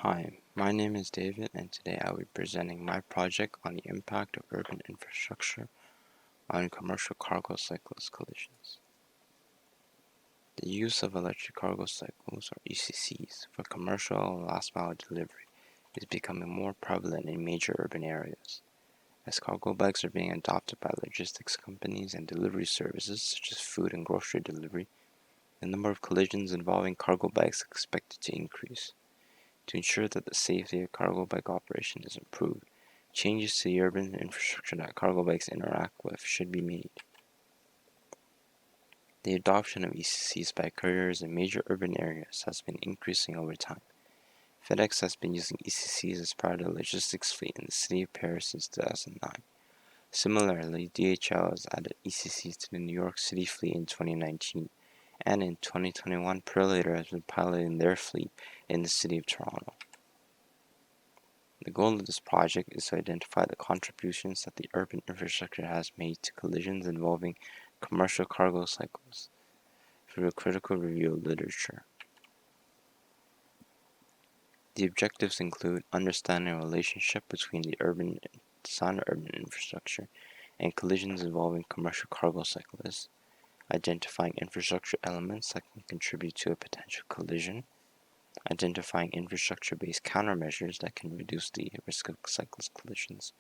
Hi, my name is David, and today I will be presenting my project on the impact of urban infrastructure on commercial cargo cyclist collisions. The use of electric cargo cycles, or ECCs, for commercial and last-mile delivery is becoming more prevalent in major urban areas. As cargo bikes are being adopted by logistics companies and delivery services such as food and grocery delivery, the number of collisions involving cargo bikes is expected to increase. To ensure that the safety of cargo bike operation is improved, changes to the urban infrastructure that cargo bikes interact with should be made. The adoption of ECCs by couriers in major urban areas has been increasing over time. FedEx has been using ECCs as part of the logistics fleet in the city of Paris since 2009. Similarly, DHL has added ECCs to the New York City fleet in 2019, and in 2021, Purolator has been piloting their fleet in the city of Toronto. The goal of this project is to identify the contributions that the urban infrastructure has made to collisions involving commercial cargo cycles through a critical review of literature. The objectives include understanding the relationship between the urban design of urban infrastructure and collisions involving commercial cargo cyclists, identifying infrastructure elements that can contribute to a potential collision, identifying infrastructure-based countermeasures that can reduce the risk of cyclist collisions,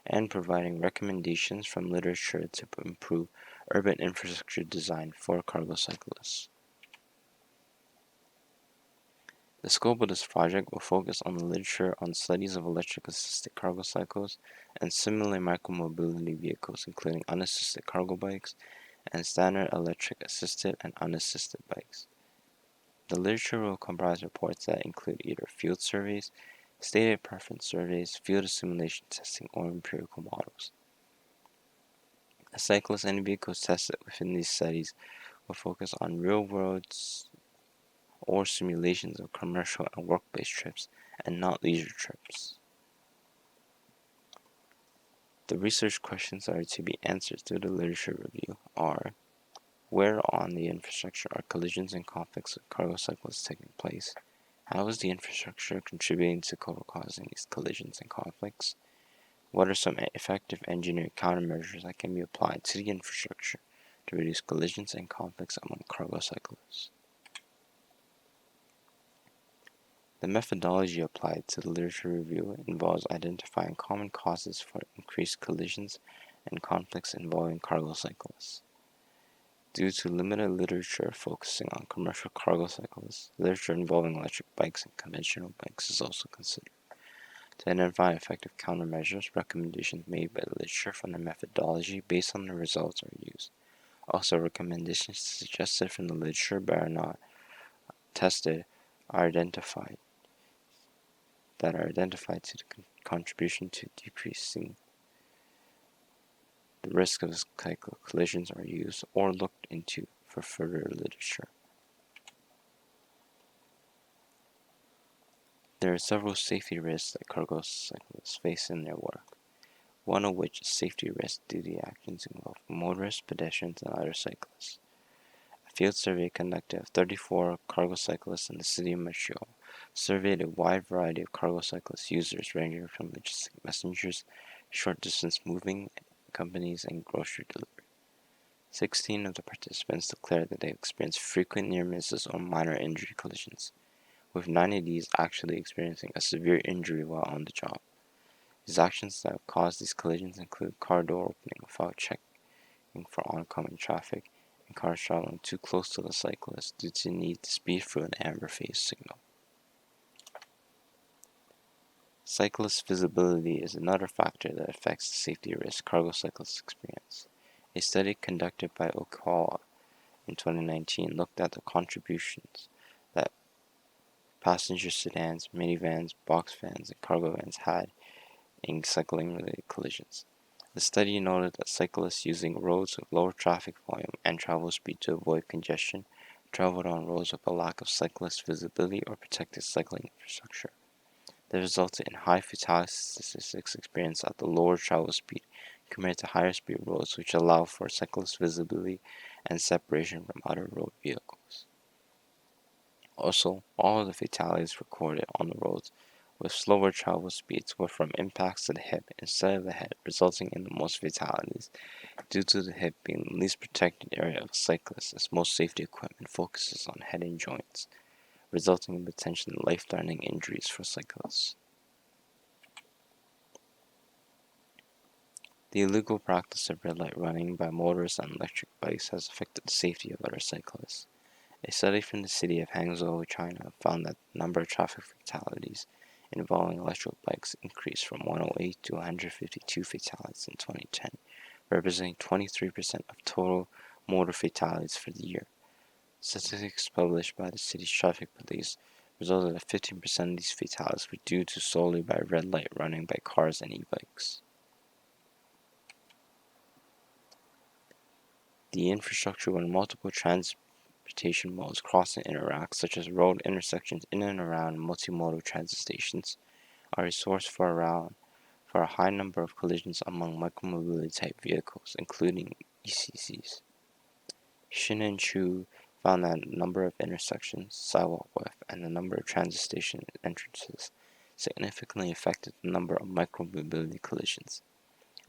and providing recommendations from literature to improve urban infrastructure design for cargo cyclists. The scope of this project will focus on the literature on studies of electric-assisted cargo cycles and similar micromobility vehicles, including unassisted cargo bikes and standard electric-assisted and unassisted bikes. The literature will comprise reports that include either field surveys, stated preference surveys, field simulation testing, or empirical models. The cyclists and vehicles tested within these studies will focus on real-world or simulations of commercial and workplace trips and not leisure trips. The research questions that are to be answered through the literature review are: where on the infrastructure are collisions and conflicts with cargo cyclists taking place? How is the infrastructure contributing to causing these collisions and conflicts? What are some effective engineering countermeasures that can be applied to the infrastructure to reduce collisions and conflicts among cargo cyclists? The methodology applied to the literature review involves identifying common causes for increased collisions and conflicts involving cargo cyclists. Due to limited literature focusing on commercial cargo cyclists, literature involving electric bikes and conventional bikes is also considered. To identify effective countermeasures, recommendations made by the literature from the methodology based on the results are used. Also, recommendations suggested from the literature but are not tested are identified to the contribution to decreasing the risk of cycle collisions are used or looked into for further literature. There are several safety risks that cargo cyclists face in their work, one of which is safety risks due to the actions involving motorists, pedestrians, and other cyclists. A field survey conducted of 34 cargo cyclists in the city of Montreal surveyed a wide variety of cargo cyclist users ranging from logistic messengers, short-distance moving companies, and grocery delivery. 16 of the participants declared that they experienced frequent near misses or minor injury collisions, with 9 of these actually experiencing a severe injury while on the job. These actions that cause these collisions include car door opening without checking for oncoming traffic, and cars traveling too close to the cyclist due to the need to speed through an amber phase signal. Cyclist visibility is another factor that affects the safety risk cargo cyclists experience. A study conducted by Okawa in 2019 looked at the contributions that passenger sedans, minivans, box vans, and cargo vans had in cycling-related collisions. The study noted that cyclists using roads with lower traffic volume and travel speed to avoid congestion traveled on roads with a lack of cyclist visibility or protected cycling infrastructure. This resulted in high fatality statistics experienced at the lower travel speed compared to higher speed roads, which allow for cyclist visibility and separation from other road vehicles. Also, all of the fatalities recorded on the roads with slower travel speeds were from impacts to the hip instead of the head, resulting in the most fatalities, due to the hip being the least protected area of cyclists, as most safety equipment focuses on head and joints, resulting in potentially life-threatening injuries for cyclists. The illegal practice of red light running by motorists on electric bikes has affected the safety of other cyclists. A study from the city of Hangzhou, China, found that the number of traffic fatalities involving electric bikes increased from 108 to 152 fatalities in 2010, representing 23% of total motor fatalities for the year. Statistics published by the city's traffic police resulted that 15% of these fatalities were due to solely by red light running by cars and e-bikes. The infrastructure when multiple transportation modes cross and interact, such as road intersections in and around multimodal transit stations, are a source for a high number of collisions among micromobility type vehicles, including ECCs. Shin and Chu found that the number of intersections, sidewalk width, and the number of transit station entrances significantly affected the number of micromobility collisions.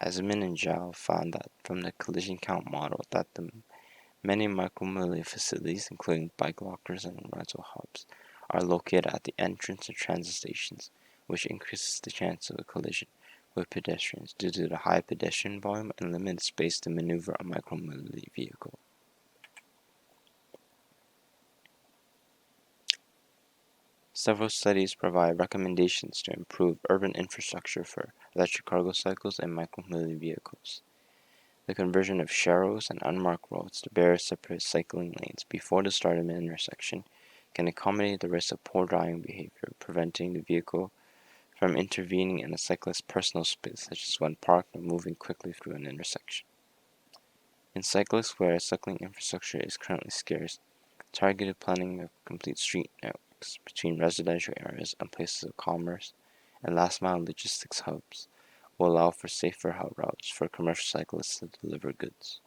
Asmin and Zhao found that from the collision count model that the many micromobility facilities, including bike lockers and rental hubs, are located at the entrance of transit stations, which increases the chance of a collision with pedestrians due to the high pedestrian volume and limited space to maneuver a micromobility vehicle. Several studies provide recommendations to improve urban infrastructure for electric cargo cycles and micromobility vehicles. The conversion of sharrows and unmarked roads to barrier separate cycling lanes before the start of an intersection can accommodate the risk of poor driving behavior, preventing the vehicle from intervening in a cyclist's personal space, such as when parked or moving quickly through an intersection. In cyclists where cycling infrastructure is currently scarce, targeted planning of complete street networks between residential areas and places of commerce and last-mile logistics hubs will allow for safer routes for commercial cyclists to deliver goods.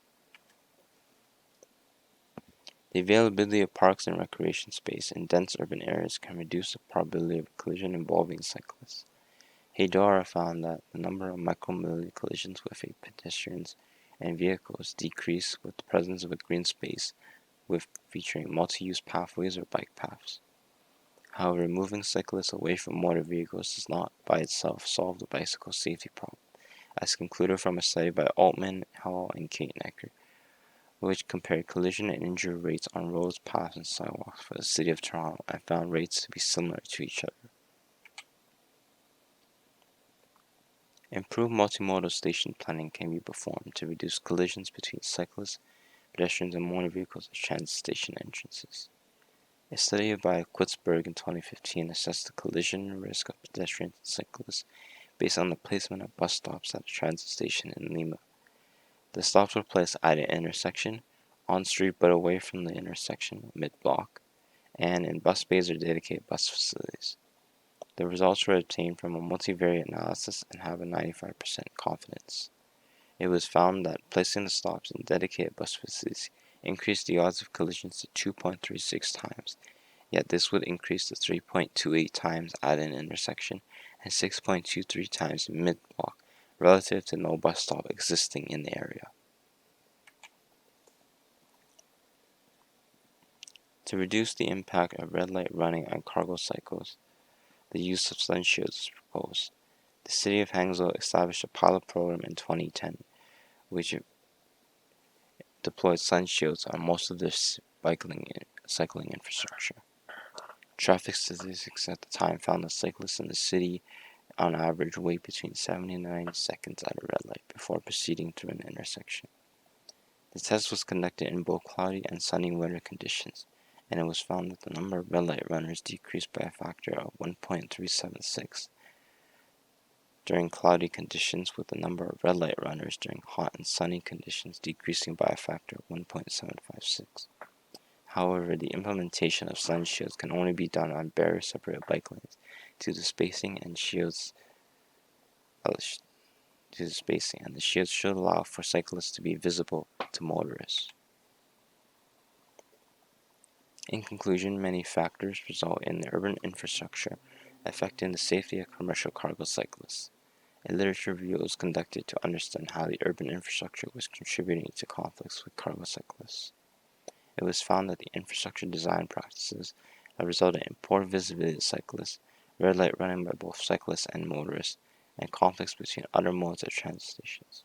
The availability of parks and recreation space in dense urban areas can reduce the probability of a collision involving cyclists. Haidara found that the number of micromobility collisions with pedestrians and vehicles decreased with the presence of a green space with featuring multi-use pathways or bike paths. However, moving cyclists away from motor vehicles does not by itself solve the bicycle safety problem, as concluded from a study by Altman, Hall, and Katenecker, which compared collision and injury rates on roads, paths, and sidewalks for the city of Toronto and found rates to be similar to each other. Improved multimodal station planning can be performed to reduce collisions between cyclists, pedestrians, and motor vehicles at transit station entrances. A study by Quitzberg in 2015 assessed the collision risk of pedestrians and cyclists based on the placement of bus stops at a transit station in Lima. The stops were placed at an intersection, on street but away from the intersection mid-block, and in bus bays or dedicated bus facilities. The results were obtained from a multivariate analysis and have a 95% confidence. It was found that placing the stops in dedicated bus facilities increased the odds of collisions to 2.36 times, yet this would increase to 3.28 times at an intersection and 6.23 times mid-block relative to no bus stop existing in the area. To reduce the impact of red light running on cargo cycles, the use of sun shields is proposed. The city of Hangzhou established a pilot program in 2010, which deployed sun shields on most of their cycling infrastructure. Traffic statistics at the time found that cyclists in the city on average wait between 70 and 90 seconds at a red light before proceeding through an intersection. The test was conducted in both cloudy and sunny weather conditions, and it was found that the number of red light runners decreased by a factor of 1.376 during cloudy conditions, with the number of red light runners during hot and sunny conditions decreasing by a factor of 1.756. However, the implementation of sun shields can only be done on barrier-separated bike lanes due to spacing, and the shields should allow for cyclists to be visible to motorists. In conclusion, many factors result in the urban infrastructure affecting the safety of commercial cargo cyclists. A literature review was conducted to understand how the urban infrastructure was contributing to conflicts with cargo cyclists. It was found that the infrastructure design practices have resulted in poor visibility of cyclists, red light running by both cyclists and motorists, and conflicts between other modes of transit stations.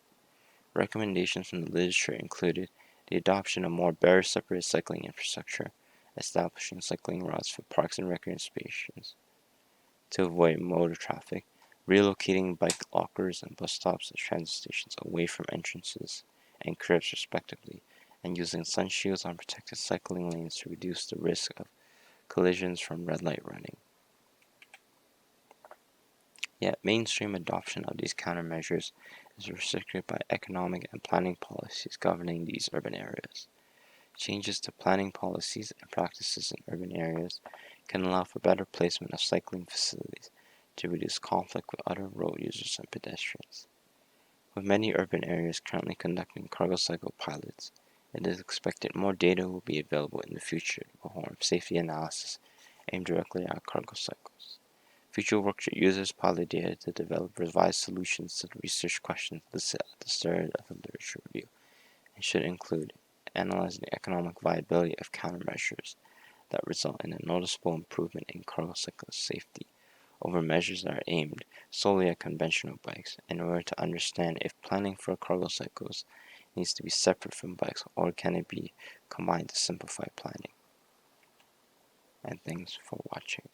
Recommendations from the literature included the adoption of more barrier-separated cycling infrastructure, establishing cycling routes for parks and recreation stations to avoid motor traffic, relocating bike lockers and bus stops at transit stations away from entrances and curbs respectively, and using sun shields on protected cycling lanes to reduce the risk of collisions from red light running. Yet mainstream adoption of these countermeasures is restricted by economic and planning policies governing these urban areas. Changes to planning policies and practices in urban areas can allow for better placement of cycling facilities to reduce conflict with other road users and pedestrians. With many urban areas currently conducting cargo cycle pilots, it is expected more data will be available in the future to perform safety analysis aimed directly at cargo cycles. Future work should use this pilot data to develop revised solutions to the research questions listed at the start of the literature review, and should include analyzing the economic viability of countermeasures that result in a noticeable improvement in cargo cyclist safety over measures that are aimed solely at conventional bikes, in order to understand if planning for cargo cycles needs to be separate from bikes or can it be combined to simplify planning. And thanks for watching.